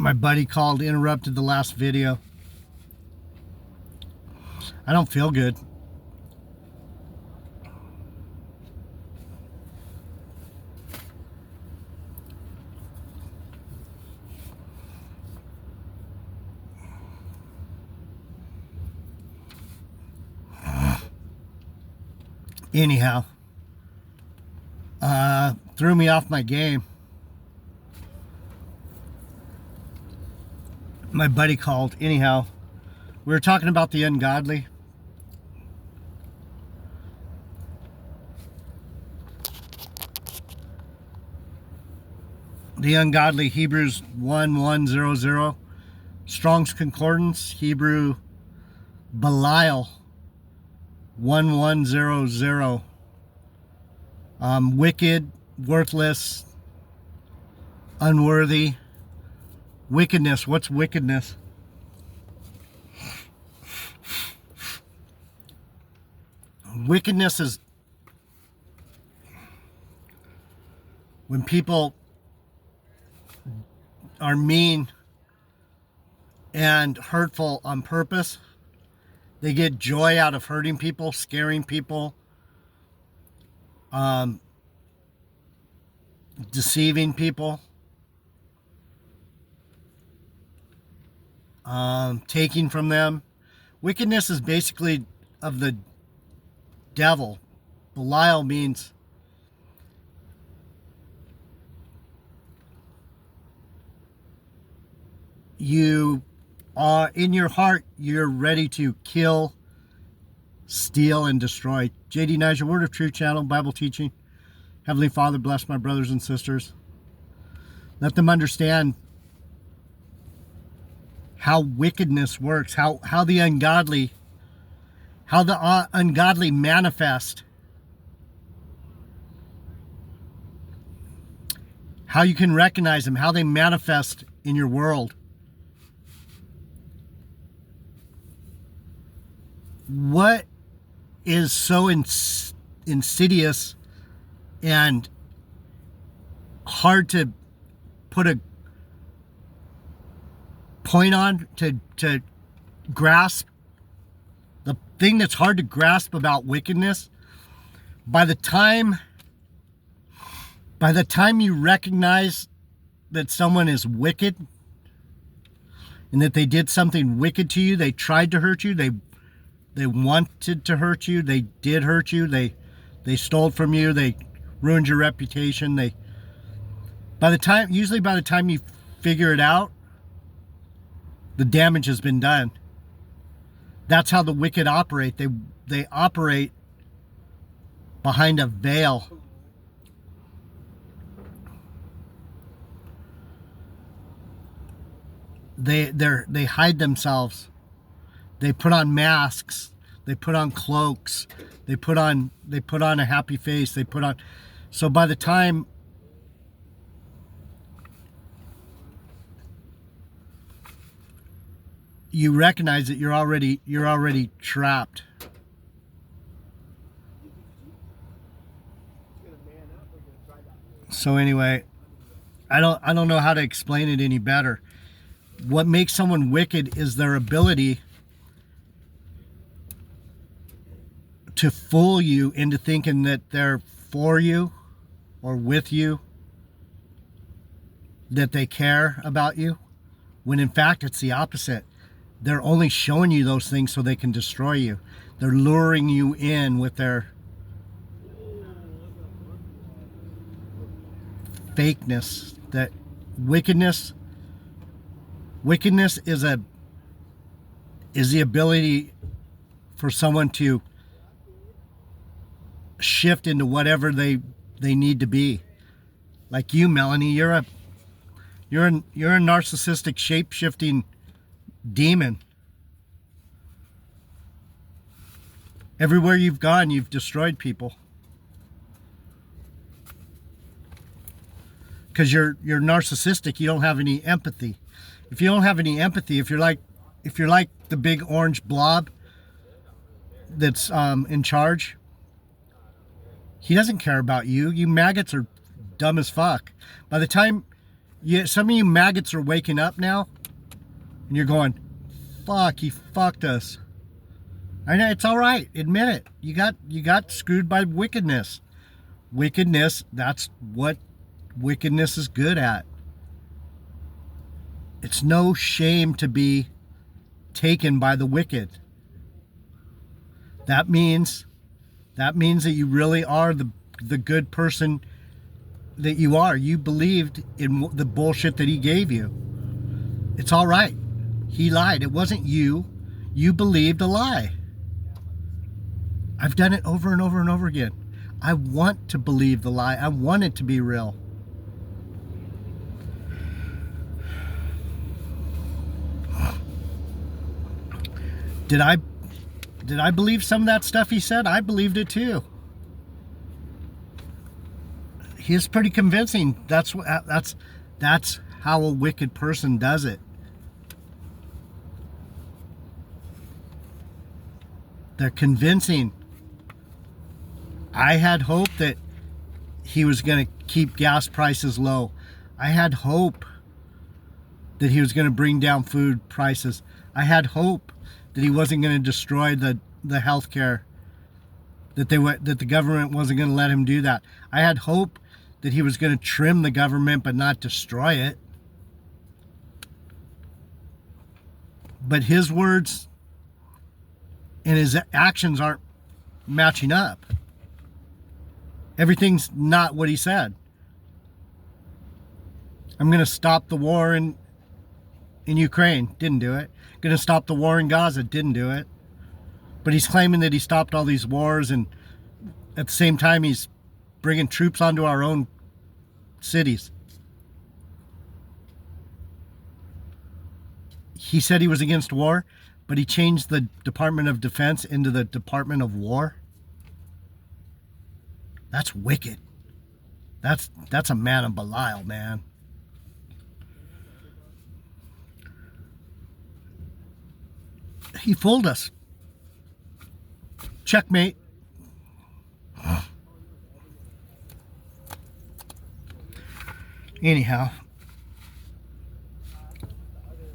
My buddy called, interrupted the last video. I don't feel good. Anyhow, threw me off my game. My buddy called. Anyhow, we were talking about the ungodly. The ungodly, Hebrews 1:100. Strong's Concordance, Hebrew Belial 1100. Wicked, worthless, unworthy. Wickedness. What's wickedness? Wickedness is when people are mean and hurtful on purpose. They get joy out of hurting people, scaring people, deceiving people, taking from them. Wickedness is basically of the devil. Belial means you are, in your heart, you're ready to kill, steal, and destroy. J.D. Niger, Word of Truth channel, Bible teaching. Heavenly Father, bless my brothers and sisters. Let them understand how wickedness works, how the ungodly manifest, how you can recognize them, how they manifest in your world. What is so insidious and hard to put a point on, to grasp? The thing that's hard to grasp about wickedness, by the time you recognize that someone is wicked and that they did something wicked to you, they tried to hurt you, they wanted to hurt you, they did hurt you, they stole from you, they ruined your reputation, usually by the time you figure it out, the damage has been done. That's how the wicked operate. They operate behind a veil. They hide themselves. They put on masks. They put on cloaks. They put on a happy face. So by the time you recognize that you're already trapped. So anyway, I don't know how to explain it any better. What makes someone wicked is their ability to fool you into thinking that they're for you or with you, that they care about you, when in fact it's the opposite. They're only showing you those things so they can destroy you. They're luring you in with their fakeness. That wickedness is the ability for someone to shift into whatever they need to be. Like you, Melanie, you're a narcissistic, shape-shifting demon. Everywhere you've gone, you've destroyed people. Because you're narcissistic, you don't have any empathy. If you don't have any empathy, if you're like the big orange blob that's in charge, he doesn't care about you. You maggots are dumb as fuck. By the time Yeah, some of you maggots are waking up now, and you're going, "Fuck, he fucked us." I know, it's all right. Admit it. You got screwed by wickedness. Wickedness. That's what wickedness is good at. It's no shame to be taken by the wicked. That means that you really are the good person that you are. You believed in the bullshit that he gave you. It's all right. He lied. It wasn't you. You believed a lie. I've done it over and over and over again. I want to believe the lie. I want it to be real. Did I believe some of that stuff he said? I believed it too. He is pretty convincing. That's how a wicked person does it. They're convincing. I had hope that he was going to keep gas prices low. I had hope that he was going to bring down food prices. I had hope that he wasn't going to destroy the health care, that the government wasn't going to let him do that. I had hope that he was going to trim the government but not destroy it. But his words and his actions aren't matching up. Everything's not what he said. I'm going to stop the war in Ukraine. Didn't do it. Going to stop the war in Gaza. Didn't do it. But he's claiming that he stopped all these wars, and at the same time he's bringing troops onto our own cities. He said he was against war, but he changed the Department of Defense into the Department of War. That's wicked. That's a man of Belial, man. He fooled us. Checkmate. Anyhow,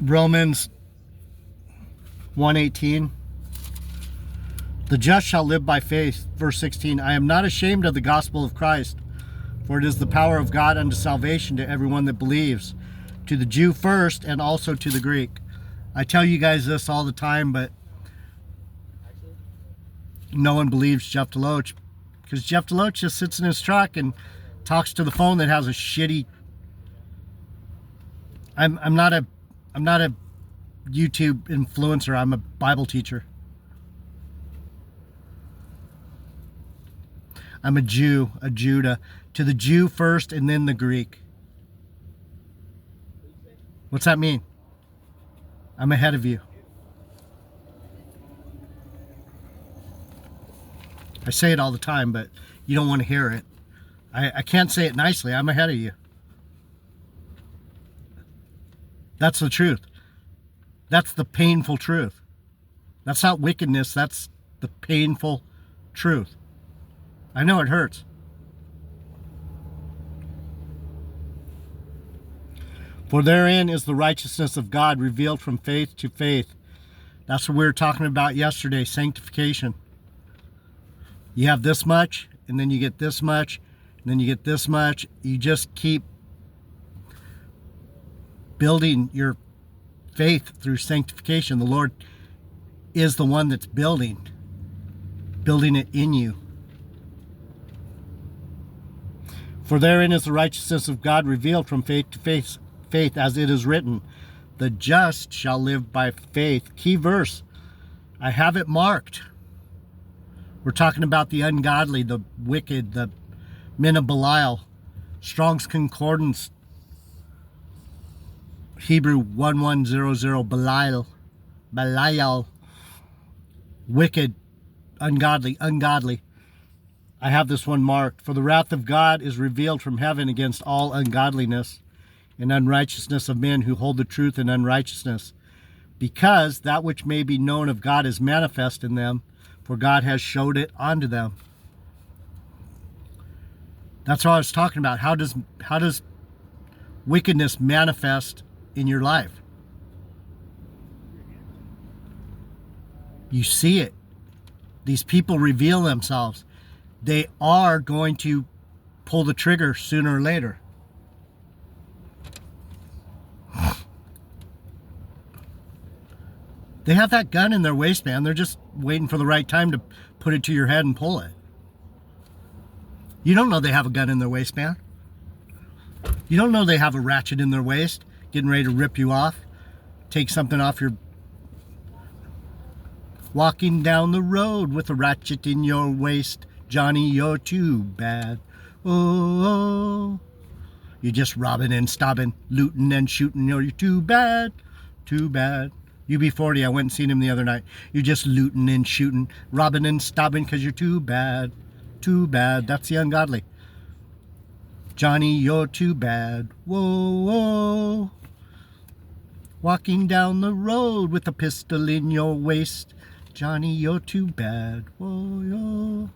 Romans 1:18. The just shall live by faith. Verse 16. I am not ashamed of the gospel of Christ, for it is the power of God unto salvation to everyone that believes, to the Jew first and also to the Greek. I tell you guys this all the time, but no one believes Jeff Deloach, because Jeff Deloach just sits in his truck and talks to the phone that has a shitty. I'm not a YouTube influencer. I'm a Bible teacher. I'm a Jew, a Judah. To the Jew first and then the Greek. What's that mean? I'm ahead of you. I say it all the time, but you don't want to hear it. I can't say it nicely. I'm ahead of you. That's the truth. That's the painful truth. That's not wickedness. That's the painful truth. I know it hurts. For therein is the righteousness of God revealed from faith to faith. That's what we were talking about yesterday, sanctification. You have this much, and then you get this much, and then you get this much. You just keep building your faith through sanctification. The Lord is the one that's building it in you. For therein is the righteousness of God revealed from faith to faith, as it is written, the just shall live by faith. Key verse. I have it marked. We're talking about the ungodly, the wicked, the men of Belial. Strong's Concordance, Hebrew 1100, Belial, wicked, ungodly. I have this one marked. For the wrath of God is revealed from heaven against all ungodliness and unrighteousness of men who hold the truth in unrighteousness, because that which may be known of God is manifest in them, for God has showed it unto them. That's what I was talking about. How does wickedness manifest in your life. You see it. These people reveal themselves. They are going to pull the trigger sooner or later. They have that gun in their waistband. They're just waiting for the right time to put it to your head and pull it. You don't know they have a gun in their waistband. You don't know they have a ratchet in their waist, getting ready to rip you off, take something off your... Walking down the road with a ratchet in your waist, Johnny, you're too bad. Oh, you're just robbing and stopping, looting and shooting. You're too bad, too bad. UB40, I went and seen him the other night. You're just looting and shooting, robbing and stopping because you're too bad, too bad. That's the UnGodly. Johnny, you're too bad. Whoa, whoa. Walking down the road with a pistol in your waist. Johnny, you're too bad. Whoa, yo.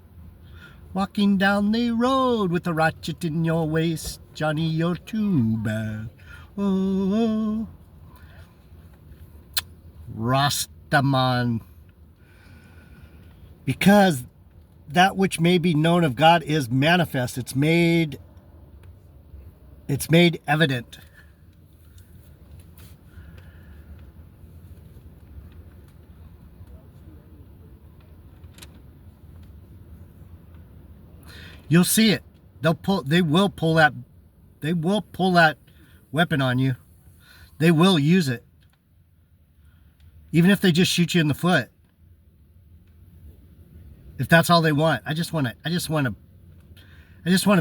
Walking down the road with a ratchet in your waist. Johnny, you're too bad. Whoa. Rastaman. Because that which may be known of God is manifest. It's made evident. You'll see it. They will pull that weapon on you. They will use it. Even if they just shoot you in the foot. If that's all they want. I just want to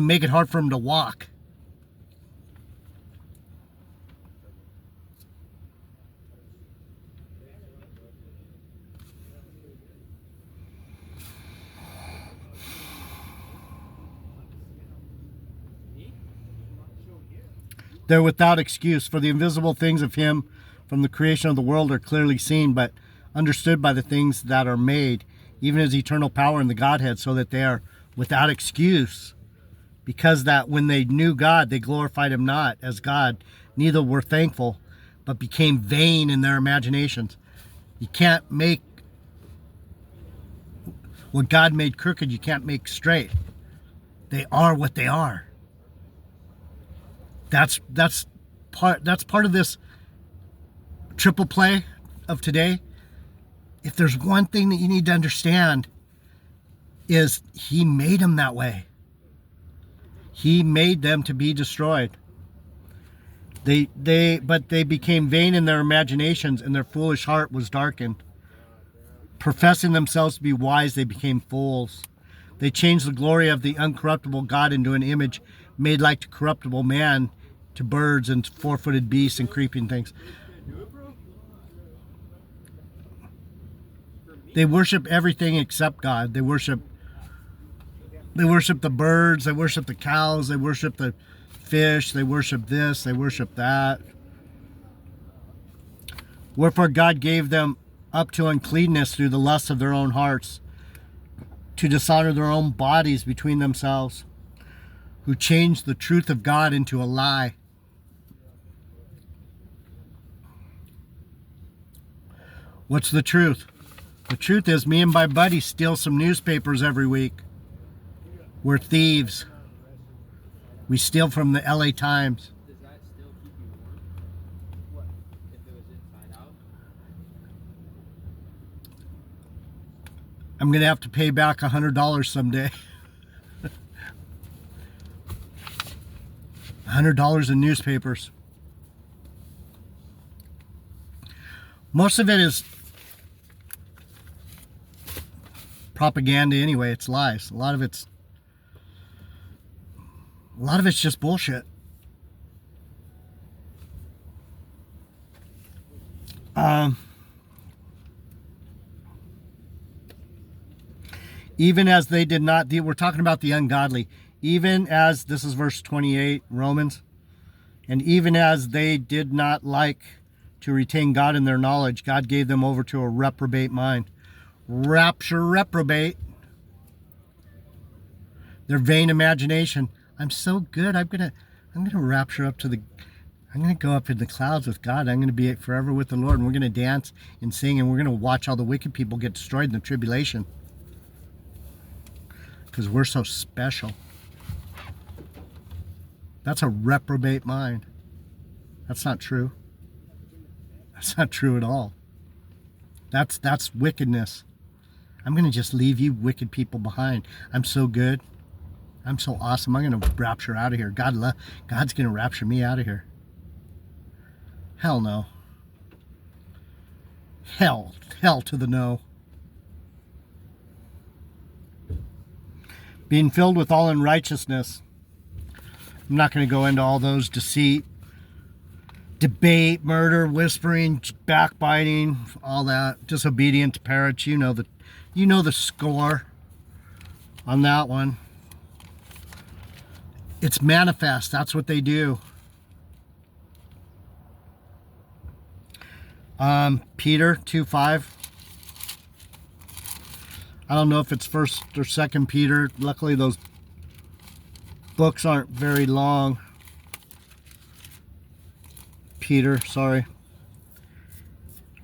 make it hard for them to walk. They're without excuse, for the invisible things of him from the creation of the world are clearly seen, but understood by the things that are made, even his eternal power in the Godhead, so that they are without excuse. Because that when they knew God, they glorified him not as God, neither were thankful, but became vain in their imaginations. You can't make what God made crooked, you can't make straight. They are what they are. That's part of this triple play of today. If there's one thing that you need to understand, is he made them that way. He made them to be destroyed. But they became vain in their imaginations, and their foolish heart was darkened. Professing themselves to be wise, they became fools. They changed the glory of the uncorruptible God into an image made like to corruptible man, to birds and four-footed beasts and creeping things. They worship everything except God. They worship the birds, they worship the cows, they worship the fish, they worship this, they worship that. Wherefore God gave them up to uncleanness through the lusts of their own hearts, to dishonor their own bodies between themselves, who changed the truth of God into a lie. What's the truth? The truth is, me and my buddy steal some newspapers every week. We're thieves. We steal from the LA Times. Does that still keep you warm? What? If it was inside out? I'm going to have to pay back $100 someday. $100 in newspapers. Most of it is propaganda anyway. It's lies. A lot of it's just bullshit. Even as they did not, we're talking about the ungodly, even as, this is verse 28, Romans, and even as they did not like to retain God in their knowledge, God gave them over to a reprobate mind. Rapture reprobate. Their vain imagination. I'm so good. I'm gonna rapture up to I'm going to go up in the clouds with God. I'm going to be forever with the Lord. And we're going to dance and sing. And we're going to watch all the wicked people get destroyed in the tribulation. Because we're so special. That's a reprobate mind. That's not true. That's not true at all. That's wickedness. I'm going to just leave you wicked people behind. I'm so good. I'm so awesome. I'm going to rapture out of here. God's going to rapture me out of here. Hell no. Hell to the no. Being filled with all unrighteousness. I'm not going to go into all those: deceit, debate, murder, whispering, backbiting, all that. Disobedient to parents. You know the score on that one. It's manifest. That's what they do. Peter 2:5. I don't know if it's 1st or 2nd Peter. Luckily, those books aren't very long. Peter, sorry.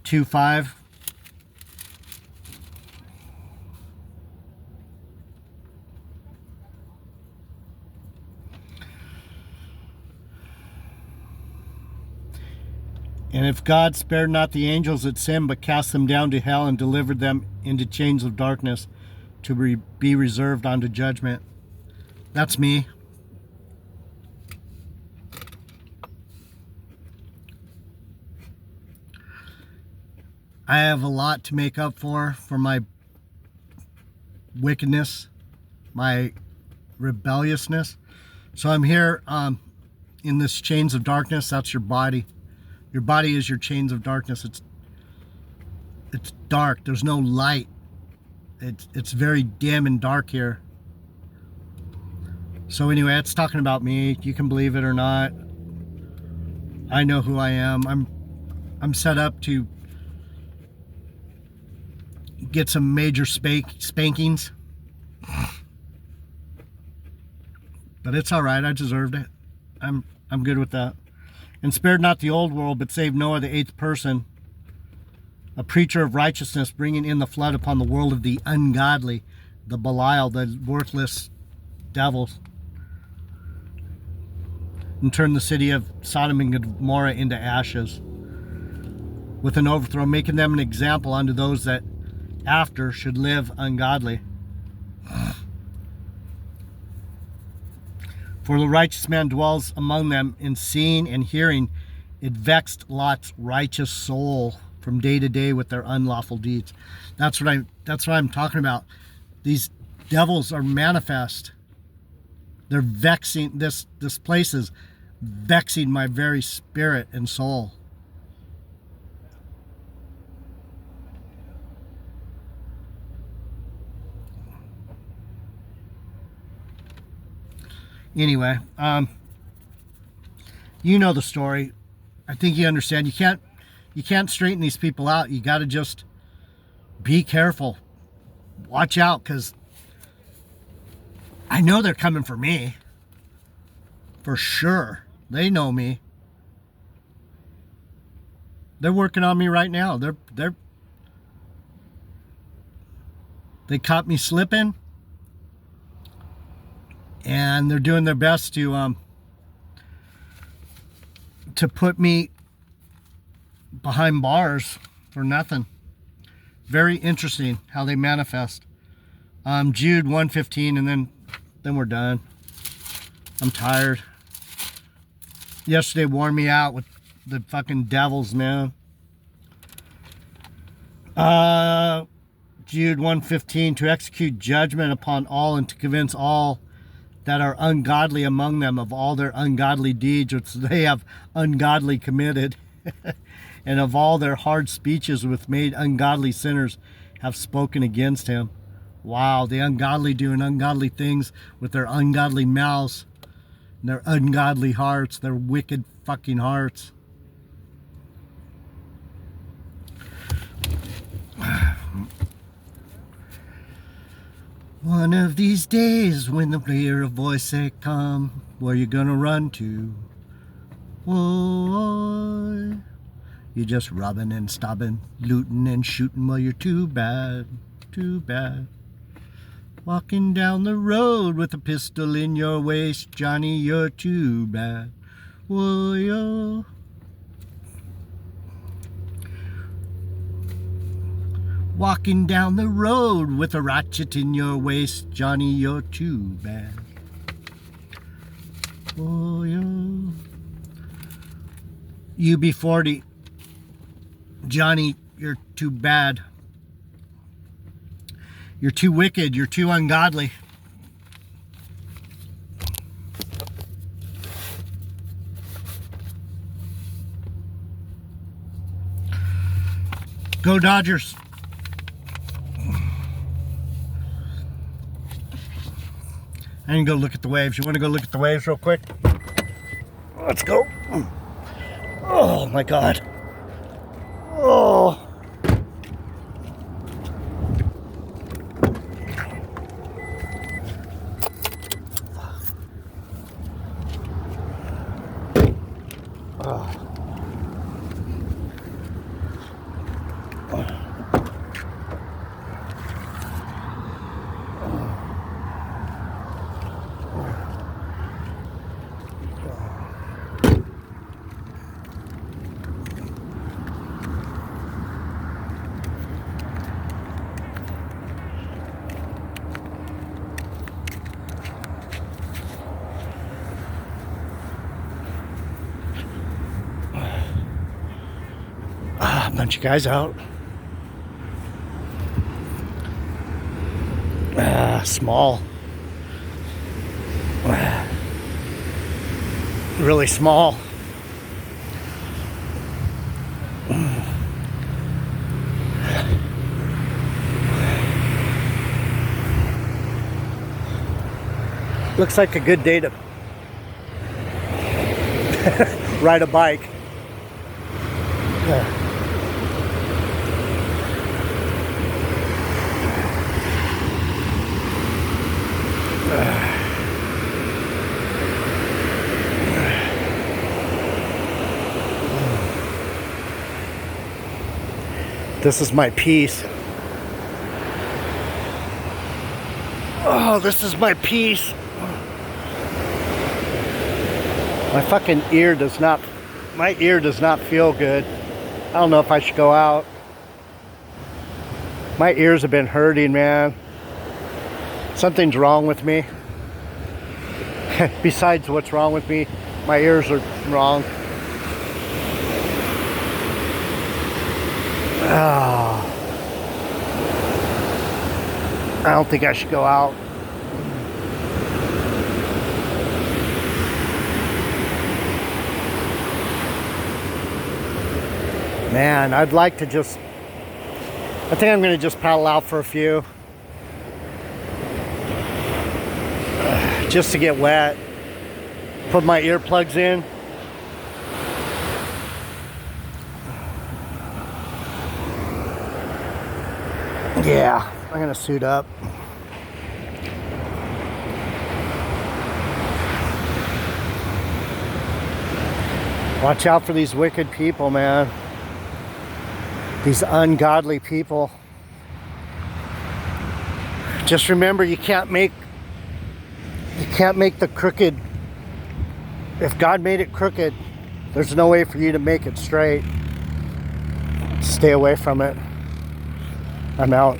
2:5. And if God spared not the angels that sinned, but cast them down to hell and delivered them into chains of darkness to be reserved unto judgment. That's me. I have a lot to make up for my wickedness, my rebelliousness. So I'm here in this chains of darkness. That's your body. Your body is your chains of darkness. It's dark. There's no light. It's very dim and dark here. So anyway, it's talking about me. You can believe it or not. I know who I am. I'm set up to get some major spankings. But it's all right. I deserved it. I'm good with that. And spared not the old world, but saved Noah, the 8th person, a preacher of righteousness, bringing in the flood upon the world of the ungodly, the Belial, the worthless devils, and turned the city of Sodom and Gomorrah into ashes with an overthrow, making them an example unto those that after should live ungodly. For the righteous man dwells among them, in seeing and hearing it vexed Lot's righteous soul from day to day with their unlawful deeds. That's what I'm talking about. These devils are manifest. They're vexing, this place is vexing my very spirit and soul. Anyway, you know the story. I think you understand. You can't straighten these people out. You got to just be careful. Watch out, because I know they're coming for me. For sure. They know me. They're working on me right now. They caught me slipping. And they're doing their best to put me behind bars for nothing. Very interesting how they manifest. Jude 1:15, and then we're done. I'm tired. Yesterday wore me out with the fucking devils, man. Jude 1:15, to execute judgment upon all and to convince all that are ungodly among them of all their ungodly deeds which they have ungodly committed, and of all their hard speeches which made ungodly sinners have spoken against him. Wow, the ungodly doing ungodly things with their ungodly mouths, and their ungodly hearts, their wicked fucking hearts. One of these days when the clear voice say come, where you gonna run to? Oh, you're just robbing and stopping, looting and shooting. Well, you're too bad, too bad. Walking down the road with a pistol in your waist, Johnny, you're too bad. Whoa, yo. Walking down the road with a ratchet in your waist, Johnny, you're too bad. Oh, yo. UB40, Johnny, you're too bad. You're too wicked. You're too ungodly. Go Dodgers. I can go look at the waves. You want to go look at the waves real quick? Let's go. Oh my God. Oh. Bunch of guys out. Small. Really small. Looks like a good day to ride a bike. This is my piece. Oh, this is my piece. My fucking ear does not feel good. I don't know if I should go out. My ears have been hurting, man. Something's wrong with me. Besides what's wrong with me, my ears are wrong. Oh. I don't think I should go out. Man, I'd like to just... I think I'm going to just paddle out for a few. Just to get wet. Put my earplugs in. Yeah, I'm gonna suit up. Watch out for these wicked people, man. These ungodly people. Just remember, you can't make the crooked. If God made it crooked, there's no way for you to make it straight. Stay away from it. I'm out.